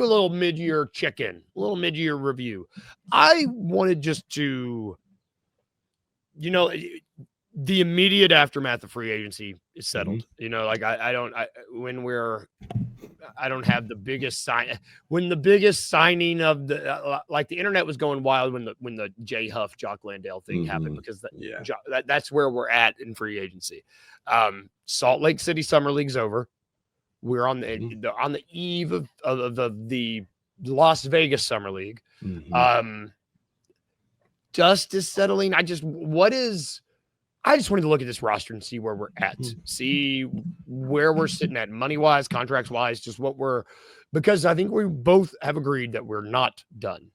do a little mid-year check-in, a little mid-year review. I wanted just to, the immediate aftermath of free agency is settled. Like I don't have the biggest sign when the biggest signing of the like the internet was going wild when the Jay Huff Jock Landale thing happened, because that's where we're at in free agency. Salt Lake City Summer League's over. We're on the eve of the Las Vegas Summer League. Dust is settling. I just wanted to look at this roster and see where we're at, see where we're sitting at money-wise, contracts-wise, just because I think we both have agreed that we're not done.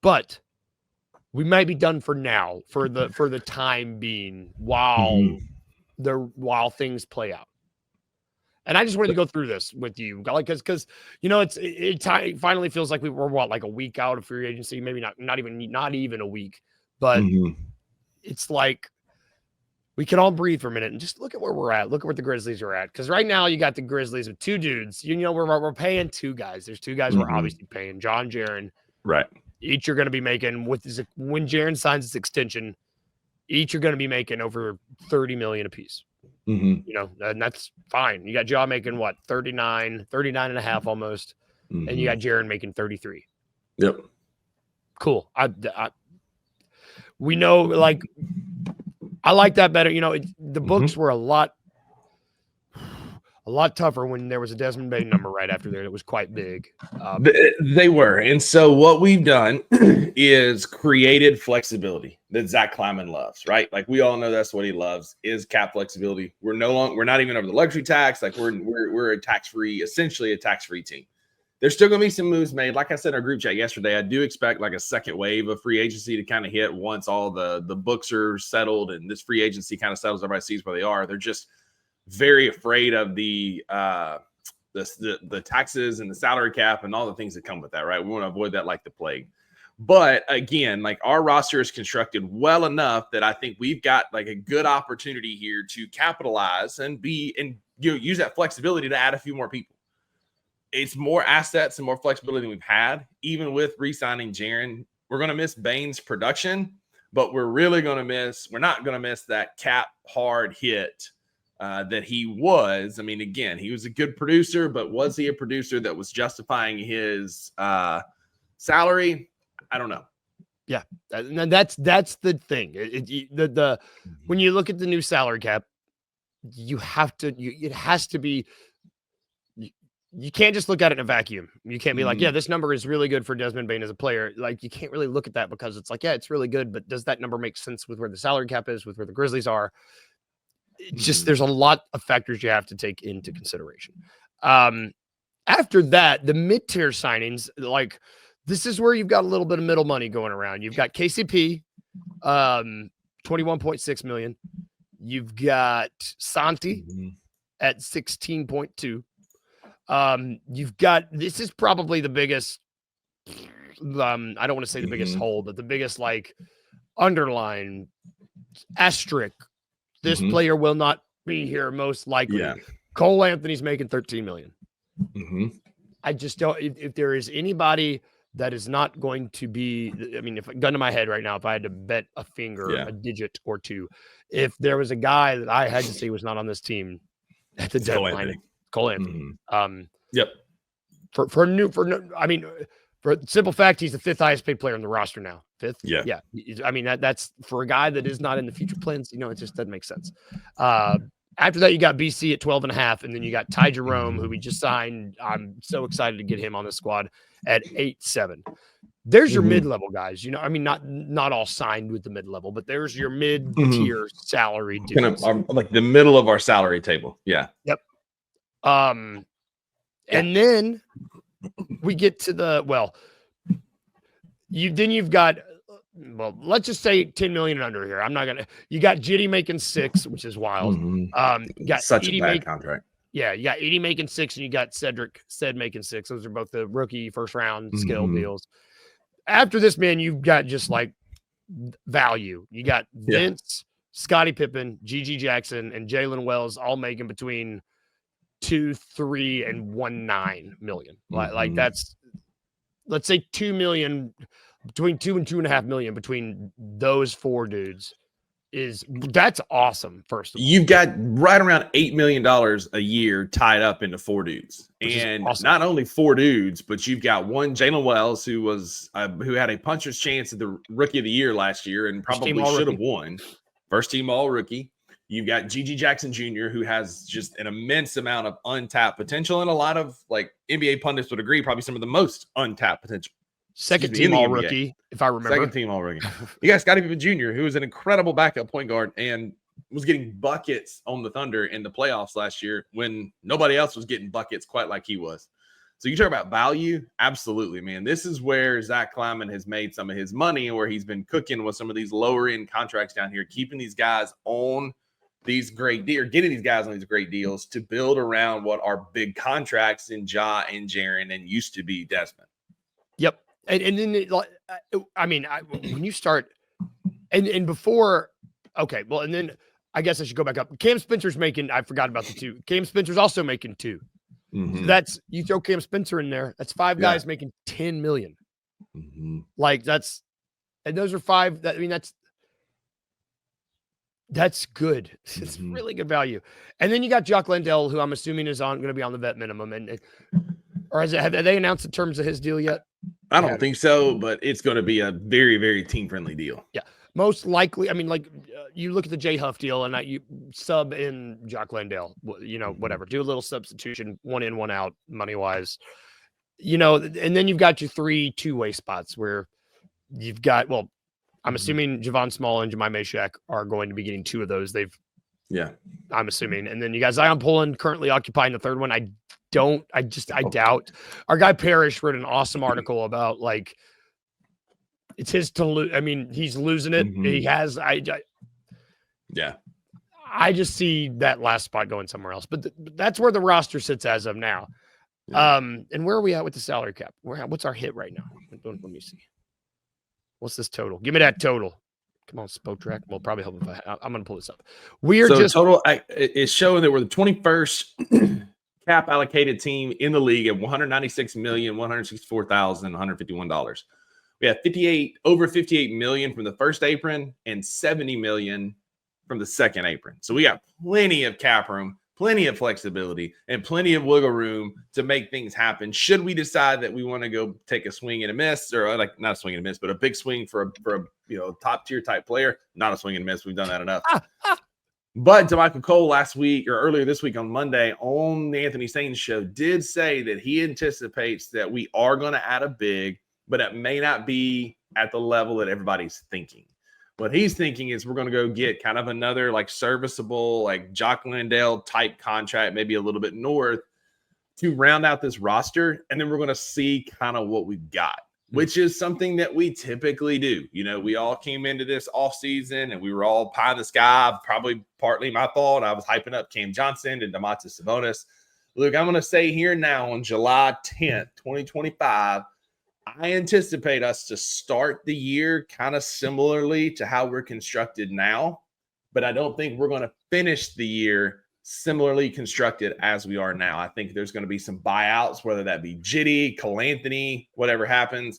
But we might be done for now, for the time being, while things play out. And I just wanted to go through this with you, like, because it finally feels like we're like a week out of free agency, maybe not even a week, but it's like we can all breathe for a minute and just look at where we're at. Look at where the Grizzlies are at, because right now you got the Grizzlies with two dudes. We're paying two guys. There's two guys we're obviously paying. John, Jaren, right? Each are going to be making when Jaren signs his extension, each are going to be making over $30 million apiece. And that's fine. You got John making what, 39 and a half almost, and you got Jaren making 33. Yep. Cool. We know, like, I like that better. The books were a lot tougher when there was a Desmond Bain number right after there that was quite big. They were. And so what we've done is created flexibility that Zach Kleiman loves, right? Like, we all know that's what he loves, is cap flexibility. We're not even over the luxury tax. Like, we're essentially a tax-free team. There's still going to be some moves made. Like I said in our group chat yesterday, I do expect like a second wave of free agency to kind of hit once all the books are settled and this free agency kind of settles. Everybody sees where they are. They're just very afraid of the taxes and the salary cap and all the things that come with that, right? We want to avoid that like the plague. But again, like, our roster is constructed well enough that I think we've got like a good opportunity here to capitalize and use that flexibility to add a few more people. It's more assets and more flexibility than we've had, even with re-signing Jaren. We're going to miss Bain's production, but we're not going to miss that cap hard hit that he was. I mean, again, he was a good producer, but was he a producer that was justifying his salary? I don't know. Yeah, and that's the thing. When you look at the new salary cap, it has to be. You can't just look at it in a vacuum. You can't be like, yeah, this number is really good for Desmond Bain as a player. Like, you can't really look at that, because it's like, yeah, it's really good, but does that number make sense with where the salary cap is, with where the Grizzlies are? It's just, there's a lot of factors you have to take into consideration. After that, the mid-tier signings, like, this is where you've got a little bit of middle money going around. You've got KCP, $21.6 million. You've got Santi at 16.2. You've got, this is probably the biggest, I don't want to say the biggest hole, but the biggest, like, underline asterisk. This player will not be here, most likely. Yeah. Cole Anthony's making $13 million. I just don't, if there is anybody that is not going to be, I mean, if gun to my head right now, if I had to bet a finger, a digit or two, if there was a guy that I had to say was not on this team at the deadline, Cole Anthony. For simple fact, he's the fifth highest paid player on the roster now. Fifth. Yeah. I mean, that's for a guy that is not in the future plans. It just doesn't make sense. After that, you got BC at 12.5, and then you got Ty Jerome, who we just signed. I'm so excited to get him on the squad at 8.7. There's your mid-level guys. Not all signed with the mid-level, but there's your mid-tier salary dudes. Kind of like the middle of our salary table. Yeah. Yep. And then we get to you've got, let's just say 10 million and under here. I'm not gonna. You got Jitty making 6, which is wild. You got such a bad contract. Yeah, you got Edie making 6, and you got Ced making 6. Those are both the rookie first round skill deals. After this, man, you've got just like value. You got Vince, Scottie Pippen, Gigi Jackson, and Jalen Wells all making between 2.3 and 1.9 million. Like that's, let's say 2 million, between 2 and 2.5 million between those four dudes. That's awesome. First of all, you've got right around $8 million a year tied up into four dudes, and awesome. not only four dudes, but you've got one Jalen Wells who had a puncher's chance at the Rookie of the Year last year and probably should have won. First team All Rookie. You've got Gigi Jackson Jr., who has just an immense amount of untapped potential, and a lot of like NBA pundits would agree, probably some of the most untapped potential. Second team All Rookie, if I remember. Second team All Rookie. You got Scottie Pippen Jr., who was an incredible backup point guard and was getting buckets on the Thunder in the playoffs last year when nobody else was getting buckets quite like he was. So you talk about value, absolutely, man. This is where Zach Kleiman has made some of his money and where he's been cooking with some of these lower end contracts down here, keeping these guys on these great deals, getting these guys on these great deals to build around what are big contracts in Ja and Jaren and used to be Desmond. Yep. And then, when you start, and before, okay, well, and then I guess I should go back up. Cam Spencer's making, I forgot about the two. Cam Spencer's also making 2. So that's, you throw Cam Spencer in there, that's 5 guys making 10 million. Like and those are 5, that's good. It's really good value. And then you got Jock Landale, who I'm assuming is going to be on the vet minimum. Have they announced the terms of his deal yet? I don't think so, but it's going to be a very, very team-friendly deal. Yeah, most likely. I mean, you look at the J Huff deal, and you sub in Jock Landale. Whatever. Do a little substitution, 1 in, 1 out, money-wise. And then you've got your 3 two-way spots where you've got. Well, I'm assuming Javon Small and Jemai Meshack are going to be getting 2 of those. I'm assuming, and then you got Zion Pullen currently occupying the 3rd one. I doubt. Our guy Parrish wrote an awesome article about it's his to lose. I mean, he's losing it. He has. I just see that last spot going somewhere else. But that's where the roster sits as of now. And where are we at with the salary cap? What's our hit right now? Let me see. What's this total? Give me that total. Come on, Spotrac. Well, probably help if I'm going to pull this up. Total is showing that we're the 21st. Cap allocated team in the league at $196,164,151. We have over 58 million from the first apron and 70 million from the second apron. So we got plenty of cap room, plenty of flexibility, and plenty of wiggle room to make things happen. Should we decide that we want to go take a swing and a miss, or not a swing and a miss, but a big swing for a top tier type player, not a swing and a miss. We've done that enough. But DeMichael Cole last week or earlier this week on Monday on the Anthony Sains show did say that he anticipates that we are going to add a big, but it may not be at the level that everybody's thinking. What he's thinking is we're going to go get kind of another serviceable, Jock Landale type contract, maybe a little bit north to round out this roster. And then we're going to see kind of what we've got, which is something that we typically do. We all came into this off season and we were all pie in the sky. Probably partly my fault. I was hyping up Cam Johnson and Domantas Sabonis. Look, I'm going to say here now on July 10th, 2025, I anticipate us to start the year kind of similarly to how we're constructed now, but I don't think we're going to finish the year similarly constructed as we are now. I think there's going to be some buyouts, whether that be Jitty, Cole Anthony, whatever happens.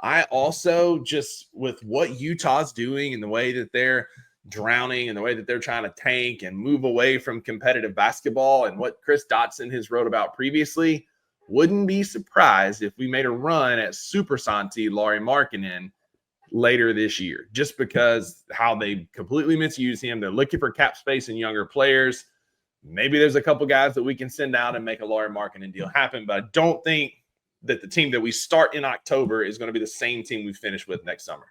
I also just with what Utah's doing and the way that they're drowning and the way that they're trying to tank and move away from competitive basketball and what Chris Dotson has wrote about previously, wouldn't be surprised if we made a run at Super Santi Lauri Markkanen later this year, just because how they completely misuse him. They're looking for cap space in younger players. Maybe there's a couple guys that we can send out and make a Lauri Markkanen deal happen, but I don't think that the team that we start in October is going to be the same team we finish with next summer.